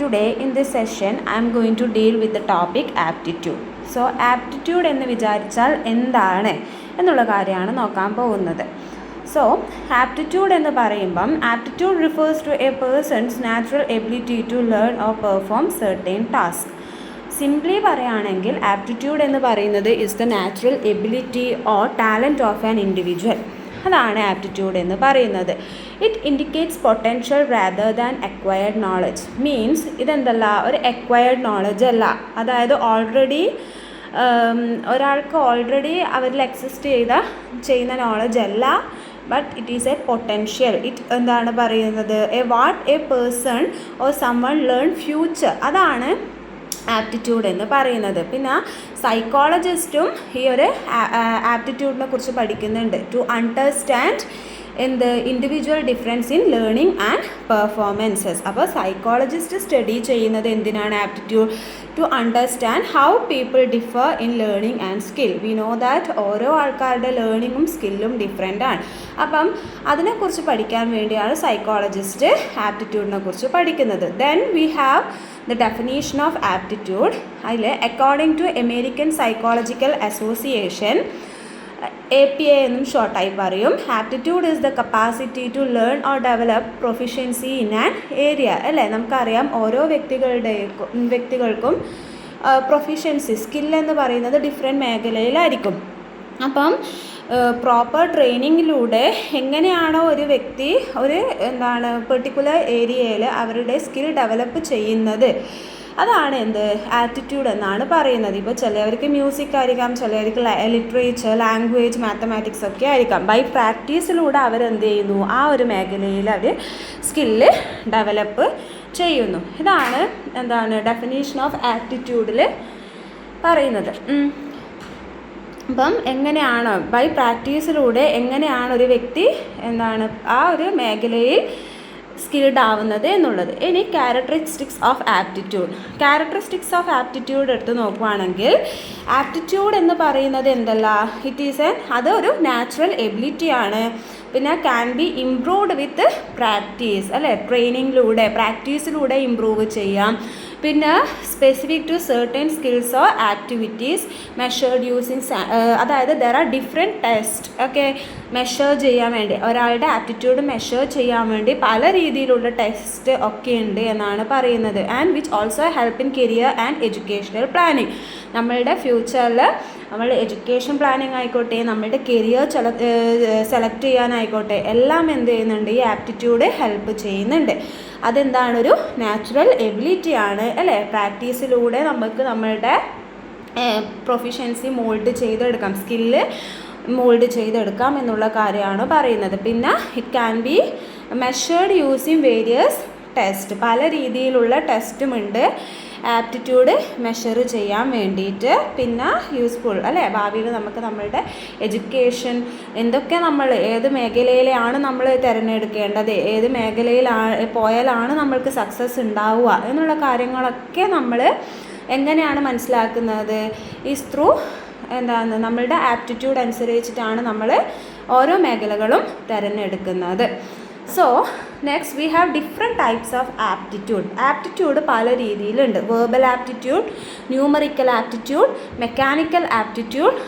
today in this session I am going to deal with the topic aptitude. So aptitude എന്ന് വിചാരിച്ചാൽ എന്താണ് എന്നുള്ള കാര്യമാണ് നോക്കാൻ പോകുന്നത്. So aptitude എന്ന് പറയുമ്പം aptitude refers to a person's natural ability to learn or perform certain tasks. Simply പറയുകയാണെങ്കിൽ ആപ്റ്റിറ്റ്യൂഡ് എന്ന് പറയുന്നത് is the natural ability or talent of an individual. അതാണ് ആപ്റ്റിറ്റ്യൂഡ് എന്ന് പറയുന്നത്. It indicates potential rather than acquired knowledge. Means ഇതെന്തല്ല, ഒരു acquired knowledge അല്ല. അതായത് ഒരാൾക്ക് ഓൾറെഡി അവരിൽ എക്സിസ്റ്റ് ചെയ്യുന്ന നോളജ് അല്ല, but it is a potential. It എന്താണ് പറയുന്നത്, what a person or someone learn future. അതാണ് ആപ്റ്റിറ്റ്യൂഡ് എന്ന് പറയുന്നത്. പിന്നെ സൈക്കോളജിസ്റ്റും ഈ ഒരു ആപ്റ്റിറ്റ്യൂഡിനെ കുറിച്ച് പഠിക്കുന്നുണ്ട്. To understand individual difference in learning and performances. അപ്പോൾ സൈക്കോളജിസ്റ്റ് സ്റ്റഡി ചെയ്യുന്നത് എന്തിനാണ്? Aptitude. To understand how people differ in learning and skill. We know that ഓരോ ആൾക്കാരുടെ ലേണിങ്ങും സ്കില്ലും ഡിഫറെൻ്റ് ആണ്. അപ്പം അതിനെക്കുറിച്ച് പഠിക്കാൻ വേണ്ടിയാണ് സൈക്കോളജിസ്റ്റ് ആപ്റ്റിറ്റ്യൂഡിനെ കുറിച്ച് പഠിക്കുന്നത്. Then we have the definition of aptitude. According to American Psychological Association, APA എന്നും ഷോർട്ടായി പറയും, aptitude is the capacity to learn or develop proficiency in an area. അല്ലേ, നമുക്കറിയാം ഓരോ വ്യക്തികൾക്കും പ്രൊഫിഷ്യൻസി സ്കില്ലെന്ന് പറയുന്നത് ഡിഫറെൻറ്റ് മേഖലയിലായിരിക്കും. അപ്പം പ്രോപ്പർ ട്രെയിനിങ്ങിലൂടെ എങ്ങനെയാണോ ഒരു വ്യക്തി പെർട്ടിക്കുലർ ഏരിയയിൽ അവരുടെ സ്കിൽ ഡെവലപ്പ് ചെയ്യുന്നത്, അതാണ് ആറ്റിറ്റ്യൂഡ് എന്നാണ് പറയുന്നത്. ഇപ്പോൾ ചിലവർക്ക് മ്യൂസിക് ആയിരിക്കാം, ചിലവർക്ക് ലിറ്ററേച്ചർ, ലാംഗ്വേജ്, മാത്തമാറ്റിക്സ് ഒക്കെ ആയിരിക്കാം. ബൈ പ്രാക്ടീസിലൂടെ അവരെന്ത് ചെയ്യുന്നു, ആ ഒരു മേഖലയിൽ അവർ സ്കില്ല് ഡെവലപ്പ് ചെയ്യുന്നു. ഇതാണ് ഡെഫിനീഷൻ ഓഫ് ആപ്റ്റിറ്റ്യൂഡിൽ പറയുന്നത്. അപ്പം എങ്ങനെയാണ് ബൈ പ്രാക്ടീസിലൂടെ എങ്ങനെയാണ് ഒരു വ്യക്തി ആ ഒരു മേഖലയിൽ സ്കിൽഡ് ആവുന്നത് എന്നുള്ളത്. ഇനി ക്യാരക്ടറിസ്റ്റിക്സ് ഓഫ് ആപ്റ്റിറ്റ്യൂഡ് എടുത്ത് നോക്കുകയാണെങ്കിൽ, ആപ്റ്റിറ്റ്യൂഡ് എന്ന് പറയുന്നത് അതൊരു നാച്ചുറൽ എബിലിറ്റിയാണ്. പിന്നെ can be improved with practice. അല്ലേ, പ്രാക്ടീസിലൂടെ ഇംപ്രൂവ് ചെയ്യാം. പിന്നെ specific to certain skills or activities measured using അതായത് ദർ ആർ ഡിഫറെൻറ്റ് ടെസ്റ്റ് ഒക്കെ മെഷർ ചെയ്യാൻ വേണ്ടി, ഒരാളുടെ ആപ്റ്റിറ്റ്യൂഡ് മെഷർ ചെയ്യാൻ വേണ്ടി പല രീതിയിലുള്ള ടെസ്റ്റ് ഒക്കെ ഉണ്ട് എന്നാണ് പറയുന്നത്. And which also help in career and educational planning. നമ്മളുടെ ഫ്യൂച്ചറിൽ നമ്മളുടെ എഡ്യൂക്കേഷൻ പ്ലാനിങ് ആയിക്കോട്ടെ, നമ്മളുടെ കരിയർ സെലക്ട് ചെയ്യാനായിക്കോട്ടെ, എല്ലാം എന്ത് ചെയ്യുന്നുണ്ട്, ഈ ആപ്റ്റിറ്റ്യൂഡ് ഹെൽപ്പ് ചെയ്യുന്നുണ്ട്. ഒരു നാച്ചുറൽ എബിലിറ്റിയാണ്. അല്ലേ, പ്രാക്ടീസിലൂടെ നമുക്ക് നമ്മളുടെ പ്രൊഫിഷ്യൻസി മോൾഡ് ചെയ്തെടുക്കാം, സ്കില്ല് മോൾഡ് ചെയ്തെടുക്കാം എന്നുള്ള കാര്യമാണ് പറയുന്നത്. പിന്നെ it can be measured using various test. പല രീതിയിലുള്ള ടെസ്റ്റുമുണ്ട് ആപ്റ്റിറ്റ്യൂഡ് മെഷർ ചെയ്യാൻ വേണ്ടിയിട്ട്. പിന്നെ യൂസ്ഫുൾ. അല്ലേ, ഭാവിയിൽ നമുക്ക് നമ്മളുടെ എഡ്യൂക്കേഷൻ ഏത് മേഖലയിലാണ് നമ്മൾ തിരഞ്ഞെടുക്കേണ്ടത്, ഏത് മേഖലയിൽ പോയാലാണ് നമ്മൾക്ക് സക്സസ് ഉണ്ടാവുക എന്നുള്ള കാര്യങ്ങളൊക്കെ നമ്മൾ എങ്ങനെയാണ് മനസ്സിലാക്കുന്നത്? ഈസ് ത്രൂ നമ്മളുടെ ആപ്റ്റിറ്റ്യൂഡ് അനുസരിച്ചിട്ടാണ് നമ്മൾ ഓരോ മേഖലകളും തിരഞ്ഞെടുക്കുന്നത്. So next we have different types of aptitude. Aptitude പല രീതിയിലുണ്ട്. Verbal aptitude, numerical aptitude, mechanical aptitude,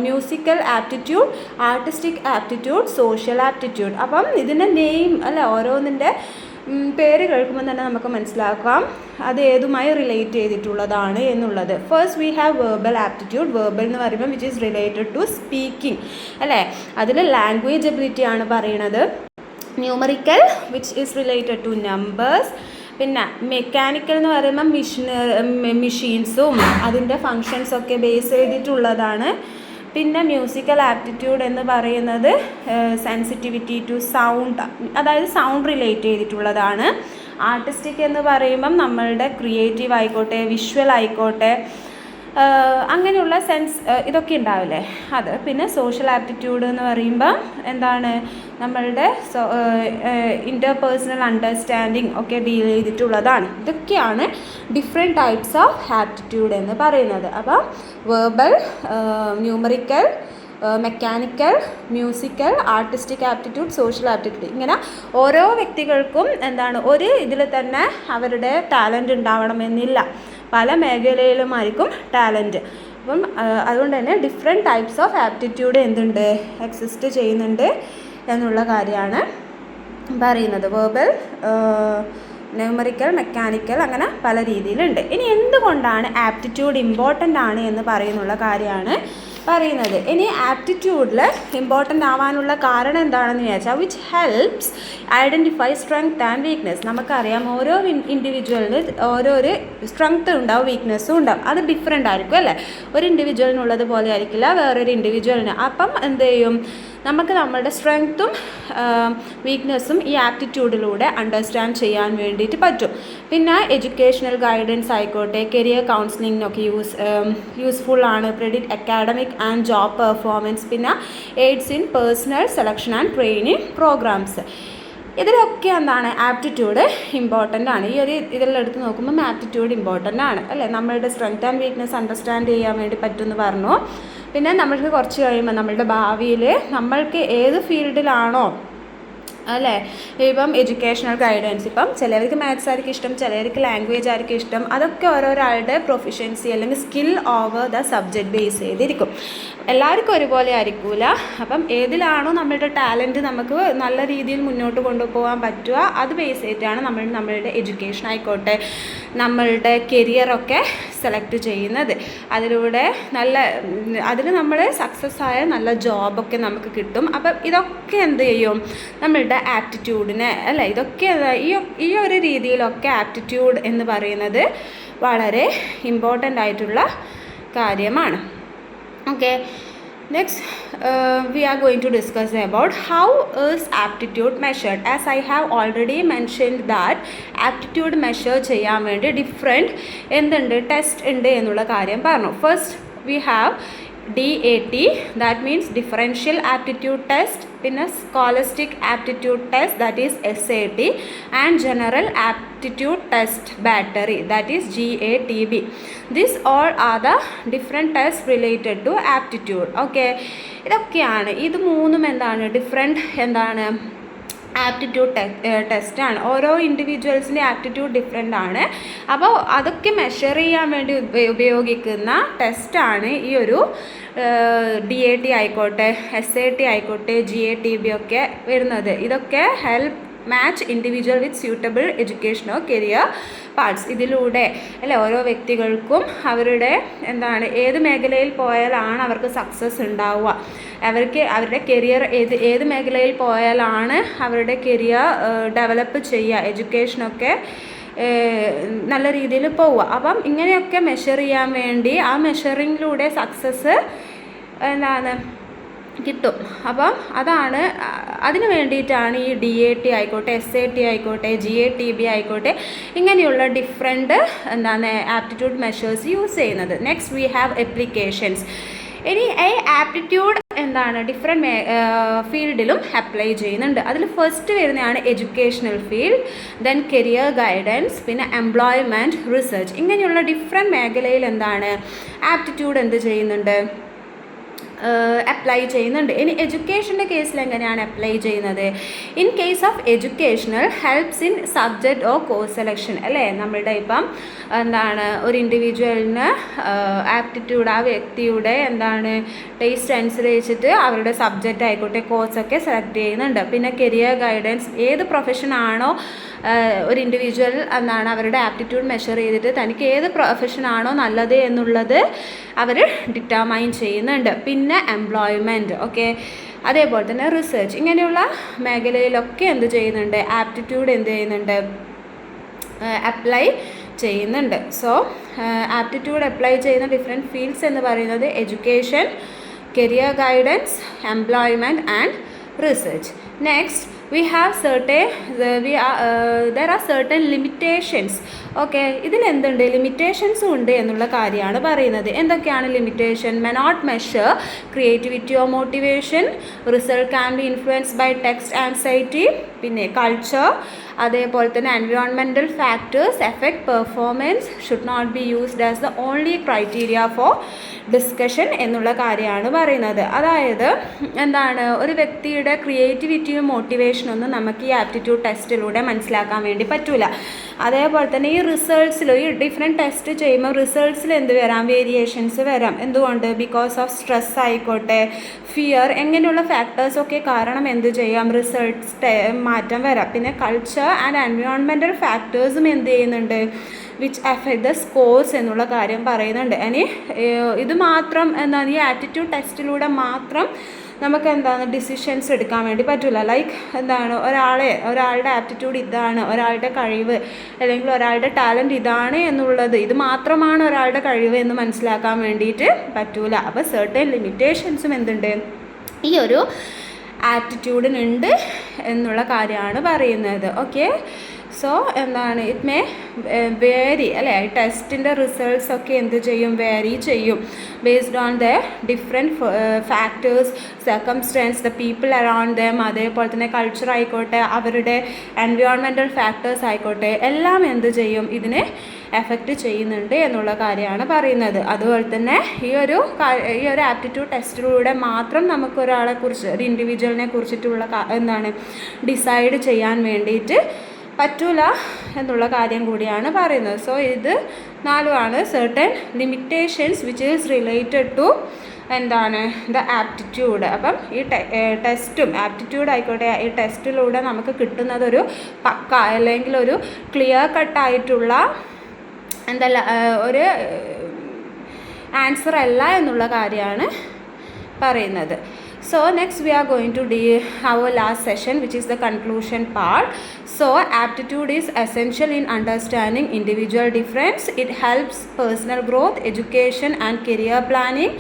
musical aptitude, artistic aptitude, social aptitude. അപ്പം ഇതിൻ്റെ ഓരോന്നിൻ്റെ പേര് കേൾക്കുമ്പോൾ തന്നെ നമുക്ക് മനസ്സിലാക്കാം അത് ഏതുമായി റിലേറ്റ് ചെയ്തിട്ടുള്ളതാണ് എന്നുള്ളത്. First we have verbal aptitude. Verbal എന്ന് പറയുമ്പോൾ which is related to speaking. അല്ലേ, അതിൽ ലാംഗ്വേജ് എബിലിറ്റിയാണ് പറയുന്നത്. Numerical which is related to numbers. പിന്നെ മെക്കാനിക്കൽ എന്ന് പറയുമ്പോൾ മെഷീൻസും അതിൻ്റെ ഫങ്ഷൻസൊക്കെ ബേസ് ചെയ്തിട്ടുള്ളതാണ്. പിന്നെ മ്യൂസിക്കൽ ആപ്റ്റിറ്റ്യൂഡ് എന്ന് പറയുന്നത് സെൻസിറ്റിവിറ്റി ടു സൗണ്ട്, അതായത് സൗണ്ട് റിലേറ്റ് ചെയ്തിട്ടുള്ളതാണ്. ആർട്ടിസ്റ്റിക് എന്ന് പറയുമ്പം നമ്മളുടെ ക്രിയേറ്റീവ് ആയിക്കോട്ടെ, വിഷ്വൽ ആയിക്കോട്ടെ, അങ്ങനെയുള്ള സെൻസ് ഇതൊക്കെ ഉണ്ടാവില്ലേ, അത്. പിന്നെ സോഷ്യൽ ആപ്റ്റിറ്റ്യൂഡ് എന്ന് പറയുമ്പോൾ നമ്മളുടെ ഇൻ്റർപേഴ്സണൽ അണ്ടർസ്റ്റാൻഡിങ് ഒക്കെ ഡീൽ ചെയ്തിട്ടുള്ളതാണ്. ഇതൊക്കെയാണ് ഡിഫറെൻറ്റ് ടൈപ്സ് ഓഫ് ആപ്റ്റിറ്റ്യൂഡ് എന്ന് പറയുന്നത്. അപ്പോൾ verbal, numerical, mechanical, musical, artistic aptitude, social aptitude. ഇങ്ങനെ ഓരോ വ്യക്തികൾക്കും എന്താണ് ഒരു ഇതിൽ തന്നെ അവരുടെ ടാലൻ്റ് ഉണ്ടാവണമെന്നില്ല. പല മേഖലയിലുമായിരിക്കും ടാലൻറ്റ്. അപ്പം അതുകൊണ്ട് തന്നെ ഡിഫറെൻറ്റ് ടൈപ്സ് ഓഫ് ആപ്റ്റിറ്റ്യൂഡ് എന്തുണ്ട്, എക്സിസ്റ്റ് ചെയ്യുന്നുണ്ട് എന്നുള്ള കാര്യമാണ് പറയുന്നത്. വെർബൽ, ന്യൂമറിക്കൽ, മെക്കാനിക്കൽ, അങ്ങനെ പല രീതിയിലുണ്ട്. ഇനി എന്തുകൊണ്ടാണ് ആപ്റ്റിറ്റ്യൂഡ് ഇമ്പോർട്ടൻ്റ് ആണ് എന്ന് പറയുന്നുള്ള കാര്യമാണ് പറയുന്നത്. ഇനി ആപ്റ്റിറ്റ്യൂഡിൽ ഇമ്പോർട്ടൻ്റ് ആവാനുള്ള കാരണം എന്താണെന്ന് ചോദിച്ചാൽ which helps identify strength and weakness. നമുക്കറിയാം ഓരോ ഇൻഡിവിജ്വലിന് ഓരോരു സ്ട്രെങ്ത് ഉണ്ടാവും, വീക്ക്നെസ്സും ഉണ്ടാവും. അത് ഡിഫറെൻ്റ് ആയിരിക്കും അല്ലേ. ഒരു ഇൻഡിവിജ്വലിനുള്ളത് പോലെ ആയിരിക്കില്ല വേറൊരു ഇൻഡിവിജ്വലിന്. അപ്പം എന്ത് ചെയ്യും, നമുക്ക് നമ്മളുടെ സ്ട്രെങ്ത്തും വീക്ക്നെസ്സും ഈ ആപ്റ്റിറ്റ്യൂഡിലൂടെ അണ്ടർസ്റ്റാൻഡ് ചെയ്യാൻ വേണ്ടിയിട്ട് പറ്റും. പിന്നെ എഡ്യൂക്കേഷണൽ ഗൈഡൻസ് ആയിക്കോട്ടെ, കരിയർ കൗൺസിലിങ്ങിനൊക്കെ യൂസ്ഫുള്ളാണ്. Predict academic and job performance. പിന്നെ aids in personnel selection and training programs. ഇതിലൊക്കെ എന്താണ് ആപ്റ്റിറ്റ്യൂഡ് ഇമ്പോർട്ടൻ്റ് ആണ്. ഈ ഒരു ഇതെല്ലാം എടുത്ത് നോക്കുമ്പോൾ ആപ്റ്റിറ്റ്യൂഡ് ഇമ്പോർട്ടൻ്റ് ആണ് അല്ലേ. നമ്മളുടെ സ്ട്രെങ്ത് ആൻഡ് വീക്ക്നെസ് അണ്ടർസ്റ്റാൻഡ് ചെയ്യാൻ വേണ്ടി പറ്റുമെന്ന് പറഞ്ഞു. പിന്നെ നമ്മൾക്ക് കുറച്ച് കഴിയുമ്പോൾ നമ്മളുടെ ഭാവിയിൽ നമ്മൾക്ക് ഏത് ഫീൽഡിലാണോ അല്ലേ, ഇപ്പം എഡ്യൂക്കേഷണൽ ഗൈഡൻസ്, ഇപ്പം ചിലവർക്ക് മാത്സ് ആയിരിക്കും ഇഷ്ടം, ചിലവർക്ക് ലാംഗ്വേജ് ആയിരിക്കും ഇഷ്ടം. അതൊക്കെ ഓരോരാളുടെ പ്രൊഫഷൻസി അല്ലെങ്കിൽ skill over the subject base ചെയ്തിരിക്കും. എല്ലാവർക്കും ഒരുപോലെ ആയിരിക്കില്ല. അപ്പം ഏതിലാണോ നമ്മളുടെ ടാലൻറ്റ് നമുക്ക് നല്ല രീതിയിൽ മുന്നോട്ട് കൊണ്ടുപോകാൻ പറ്റുക അത് ബേസ് ചെയ്തിട്ടാണ് നമ്മളുടെ എഡ്യൂക്കേഷൻ ആയിക്കോട്ടെ നമ്മളുടെ കരിയറൊക്കെ സെലക്ട് ചെയ്യുന്നത്. അതിലൂടെ അതിൽ നമ്മൾ സക്സസ് ആയ നല്ല ജോബൊക്കെ നമുക്ക് കിട്ടും. അപ്പം ഇതൊക്കെ എന്ത് ചെയ്യും, നമ്മളുടെ ആപ്റ്റിറ്റ്യൂഡിനെ അല്ലേ, ഇതൊക്കെ ഈ ഒരു രീതിയിലൊക്കെ ആപ്റ്റിറ്റ്യൂഡ് എന്ന് പറയുന്നത് വളരെ ഇമ്പോർട്ടൻ്റ് ആയിട്ടുള്ള കാര്യമാണ്. Okay, next we are going to discuss about how is aptitude measured. As I have already mentioned that aptitude measure ചെയ്യാൻ വേണ്ടി ഡിഫറെൻറ്റ് എന്തുണ്ട് ടെസ്റ്റ് ഉണ്ട് എന്നുള്ള കാര്യം പറഞ്ഞു. First we have DAT, that means differential aptitude test, പിന്നെ scholastic aptitude test, that is SAT, and general aptitude test battery, that is GATB. These all are the different tests related to aptitude. Okay, ഇതൊക്കെയാണ്. ഇത് മൂന്നും എന്താണ് different എന്താണ് aptitude ടെസ്റ്റാണ്. ഓരോ ഇൻഡിവിജ്വൽസിൻ്റെ aptitude different ആണ്. അപ്പോൾ അതൊക്കെ മെഷർ ചെയ്യാൻ വേണ്ടി ഉപയോഗിക്കുന്ന ടെസ്റ്റാണ് ഈ ഒരു DAT ആയിക്കോട്ടെ, SAT ആയിക്കോട്ടെ, GATB ഒക്കെ വരുന്നത്. ഇതൊക്കെ help match individual with suitable എഡ്യൂക്കേഷനോ കരിയർ പാർട്സ്. ഇതിലൂടെ അല്ലെ ഓരോ വ്യക്തികൾക്കും അവരുടെ എന്താണ് ഏത് മേഖലയിൽ പോയാലാണ് അവർക്ക് സക്സസ് ഉണ്ടാവുക, അവരുടെ കരിയർ ഏത് മേഖലയിൽ പോയാലാണ് അവരുടെ കരിയർ ഡെവലപ്പ് ചെയ്യുക, എഡ്യൂക്കേഷനൊക്കെ നല്ല രീതിയിൽ പോവുക. അപ്പം ഇങ്ങനെയൊക്കെ മെഷർ ചെയ്യാൻ വേണ്ടി ആ മെഷറിങ്ങിലൂടെ സക്സസ് എന്താണ് കിട്ടും. അപ്പം അതാണ് അതിന് വേണ്ടിയിട്ടാണ് ഈ DAT ആയിക്കോട്ടെ, SAT ആയിക്കോട്ടെ, GATB ആയിക്കോട്ടെ ഇങ്ങനെയുള്ള ഡിഫറെൻറ്റ് എന്താണ് ആപ്റ്റിറ്റ്യൂഡ് മെഷേഴ്സ് യൂസ് ചെയ്യുന്നത്. Next we have applications. ഇനി ആപ്റ്റിറ്റ്യൂഡ് എന്താണ് ഡിഫറെൻറ്റ് ഫീൽഡിലും അപ്ലൈ ചെയ്യുന്നുണ്ട്. അതിൽ ഫസ്റ്റ് വരുന്നതാണ് educational field, then career guidance, പിന്നെ എംപ്ലോയ്മെൻറ്റ്, റിസർച്ച്. ഇങ്ങനെയുള്ള ഡിഫറെൻറ്റ് മേഖലയിൽ എന്താണ് ആപ്റ്റിറ്റ്യൂഡ് എന്ത് ചെയ്യുന്നുണ്ട് അപ്ലൈ ചെയ്യുന്നുണ്ട്. ഇനി എഡ്യൂക്കേഷൻ്റെ കേസിൽ എങ്ങനെയാണ് അപ്ലൈ ചെയ്യുന്നത്? In case of educational helps in subject or course selection അല്ലേ. നമ്മളുടെ ഇപ്പം എന്താണ് ഒരു ഇൻഡിവിജ്വലിന് ആപ്റ്റിറ്റ്യൂഡ് ആ വ്യക്തിയുടെ എന്താണ് ടേസ്റ്റ് അനുസരിച്ചിട്ട് അവരുടെ സബ്ജക്റ്റ് ആയിക്കോട്ടെ കോഴ്സൊക്കെ സെലക്ട് ചെയ്യുന്നുണ്ട്. പിന്നെ കരിയർ ഗൈഡൻസ് ഏത് പ്രൊഫഷനാണോ ഒരു ഇൻഡിവിജ്വൽ എന്താണ് അവരുടെ ആപ്റ്റിറ്റ്യൂഡ് മെഷർ ചെയ്തിട്ട് തനിക്ക് ഏത് പ്രൊഫഷനാണോ നല്ലത് എന്നുള്ളത് അവർ ഡിറ്റർമൈൻ ചെയ്യുന്നുണ്ട്. പിന്നെ എംപ്ലോയ്മെൻറ്റ്, ഓക്കെ, അതേപോലെ തന്നെ റിസർച്ച്. ഇങ്ങനെയുള്ള മേഖലയിലൊക്കെ എന്ത് ചെയ്യുന്നുണ്ട് ആപ്റ്റിറ്റ്യൂഡ് എന്ത് ചെയ്യുന്നുണ്ട് അപ്ലൈ ചെയ്യുന്നുണ്ട്. സോ ആപ്റ്റിറ്റ്യൂഡ് അപ്ലൈ ചെയ്യുന്ന ഡിഫറെൻറ്റ് ഫീൽഡ്സ് എന്ന് പറയുന്നത് education, career guidance, employment and research. Next we have certain there are certain limitations. Okay, ഇതിൽ എന്തുണ്ട്, ലിമിറ്റേഷൻസും ഉണ്ട് എന്നുള്ള കാര്യമാണ് പറയുന്നത്. എന്തൊക്കെയാണ് limitation? may not measure creativity or motivation, result can be influenced by text anxiety, പിന്നെ കൾച്ചർ, അതേപോലെ തന്നെ environmental factors effect performance, should not be used as the only criteria for discussion എന്നുള്ള കാര്യമാണ് പറയുന്നത്. അതായത് എന്താണ്, ഒരു വ്യക്തിയുടെ ക്രിയേറ്റിവിറ്റിയും മോട്ടിവേഷനൊന്നും നമുക്ക് ഈ ആപ്റ്റിറ്റ്യൂഡ് ടെസ്റ്റിലൂടെ മനസ്സിലാക്കാൻ വേണ്ടി പറ്റില്ല. അതേപോലെ തന്നെ ഈ റിസൾട്ട്സിൽ, ഈ ഡിഫറെൻറ്റ് ടെസ്റ്റ് ചെയ്യുമ്പോൾ റിസൾട്ട്സിൽ എന്ത് വരാം, വേരിയേഷൻസ് വരാം. എന്തുകൊണ്ട്? ബിക്കോസ് ഓഫ് സ്ട്രെസ് ആയിക്കോട്ടെ, ഫിയർ, എങ്ങനെയുള്ള ഫാക്ടേഴ്സൊക്കെ കാരണം എന്ത് ചെയ്യാം, റിസൾട്ട്സ് മാറ്റം വരാം. പിന്നെ കൾച്ചർ ആൻഡ് എൻവയോൺമെൻറ്റൽ ഫാക്ടേഴ്സും എന്ത് ചെയ്യുന്നുണ്ട്, വിച്ച് അഫക്ട് ദ സ്കോർസ് എന്നുള്ള കാര്യം പറയുന്നുണ്ട്. ഇനി ഇത് മാത്രം എന്താണ്, ഈ ആറ്റിറ്റ്യൂഡ് ടെസ്റ്റിലൂടെ മാത്രം നമുക്ക് എന്താണ് ഡിസിഷൻസ് എടുക്കാൻ വേണ്ടി പറ്റില്ല. ലൈക്ക് എന്താണ്, ഒരാളുടെ ആപ്റ്റിറ്റ്യൂഡ് ഇതാണ്, ഒരാളുടെ കഴിവ് അല്ലെങ്കിൽ ഒരാളുടെ ടാലൻറ്റ് ഇതാണ് എന്നുള്ളത്, ഇത് മാത്രമാണ് ഒരാളുടെ കഴിവ് എന്ന് മനസ്സിലാക്കാൻ വേണ്ടിയിട്ട് പറ്റൂല. അപ്പോൾ സെർട്ടൻ ലിമിറ്റേഷൻസും എന്തുണ്ട്, ഈ ഒരു ആപ്റ്റിറ്റ്യൂഡിനുണ്ട് എന്നുള്ള കാര്യമാണ് പറയുന്നത്. ഓക്കെ, സോ എന്താണ്, ഇറ്റ് മേ വേരി അല്ലേ, ടെസ്റ്റിൻ്റെ റിസൾട്ട്സ് ഒക്കെ എന്ത് ചെയ്യും, വേരി ചെയ്യും based on the different factors, circumstances, the people around dum, അതേപോലെ തന്നെ കൾച്ചർ ആയിക്കോട്ടെ, അവരുടെ എൻവയോൺമെൻറ്റൽ ഫാക്ടേഴ്സ് ആയിക്കോട്ടെ, എല്ലാം എന്ത് ചെയ്യും, ഇതിനെ എഫക്റ്റ് ചെയ്യുന്നുണ്ട് എന്നുള്ള കാര്യമാണ് പറയുന്നത്. അതുപോലെ തന്നെ ഈ ഒരു ആപ്റ്റിറ്റ്യൂഡ് ടെസ്റ്റിലൂടെ മാത്രം നമുക്ക് ഒരാളെക്കുറിച്ച്, ഒരു ഇൻഡിവിജ്വലിനെ കുറിച്ചിട്ടുള്ള എന്താണ് ഡിസൈഡ് ചെയ്യാൻ വേണ്ടിയിട്ട് പറ്റൂല എന്നുള്ള കാര്യം കൂടിയാണ് പറയുന്നത്. സോ ഇത് 4 certain limitations which is related to എന്താണ്, ദ ആപ്റ്റിറ്റ്യൂഡ്. അപ്പം ഈ ടെസ്റ്റും ആപ്റ്റിറ്റ്യൂഡ് ആയിക്കോട്ടെ, ഈ ടെസ്റ്റിലൂടെ നമുക്ക് കിട്ടുന്നത് ഒരു പക്ക അല്ലെങ്കിൽ ഒരു ക്ലിയർ കട്ടായിട്ടുള്ള എന്തല്ല ഒരു ആൻസർ അല്ല എന്നുള്ള കാര്യമാണ് പറയുന്നത്. So next we are going to do our last session, which is the conclusion part. So aptitude is essential in understanding individual difference. It helps personal growth, education and career planning.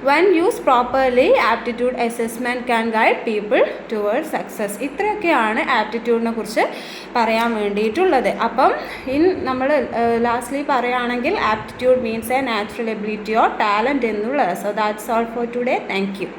When used properly, aptitude assessment can guide people towards success. ഇത്രയൊക്കെയാണ് ആപ്റ്റിറ്റ്യൂഡിനെ കുറിച്ച് പറയാൻ വേണ്ടിയിട്ടുള്ളത്. അപ്പം നമ്മൾ lastly പറയുകയാണെങ്കിൽ aptitude means a natural ability or talent എന്നുള്ളത്. So that's all for today. Thank U.